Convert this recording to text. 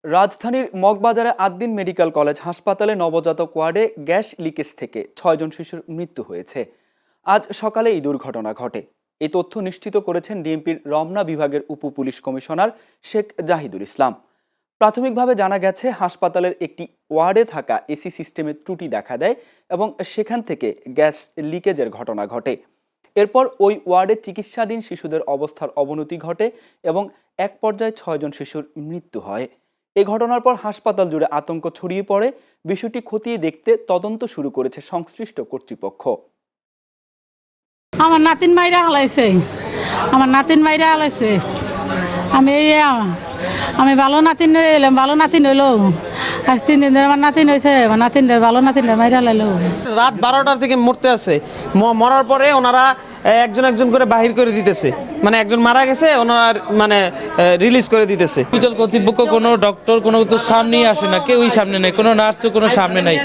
রাজধানীর মগবাজারে Ad-din medical college হাসপাতালে নবজাতক ওয়ার্ডে গ্যাস লিকেজ থেকে ৬ জন শিশুর মৃত্যু হয়েছে। আজ সকালে এই দুর্ঘটনা ঘটে। এই তথ্য নিশ্চিত করেছেন ডিএমপির রমনা বিভাগের উপপুলিশ কমিশনার শেখ জাহিদুল ইসলাম। প্রাথমিকভাবে জানা গেছে, হাসপাতালের একটি ওয়ার্ডে থাকা এসি সিস্টেমে ত্রুটি দেখা দেয় এবং সেখান থেকে গ্যাস লিকেজের ঘটনা ঘটে। এরপর ওই ওয়ার্ডে চিকিৎসাধীন শিশুদের অবস্থার অবনতি ঘটে এবং এক পর্যায়ে ৬ জন শিশুর মৃত্যু হয়। এই ঘটনার পর হাসপাতাল জুড়ে আতঙ্ক ছড়িয়ে পড়ে। বিষয়টি খতিয়ে দেখতে তদন্ত শুরু করেছে সংশ্লিষ্ট কর্তৃপক্ষ। আমার নাতিন মাইরা হালাইছে, আমি ভালো নাতিন এলাম, ভালো নাতিন হইলো। আজ 3 দিন ধরে আমার নাতিন হয়েছে, আমার নাতিনটা ভালো নাতিনটা মাইরা হালাইলো। রাত 12টার থেকে মরতে আছে, মরার পরে ওনারা একজন একজন করে বাহির করে দিতেছে, মানে একজন মারা গেছে ওনার মানে রিলিজ করে দিতেছে। হসপিটাল কর্তৃপক্ষ কোনো ডক্টর কোনো তো সামনেই আসে না, কেউই সামনে নেই, কোনো নার্সও কোনো সামনে নাই।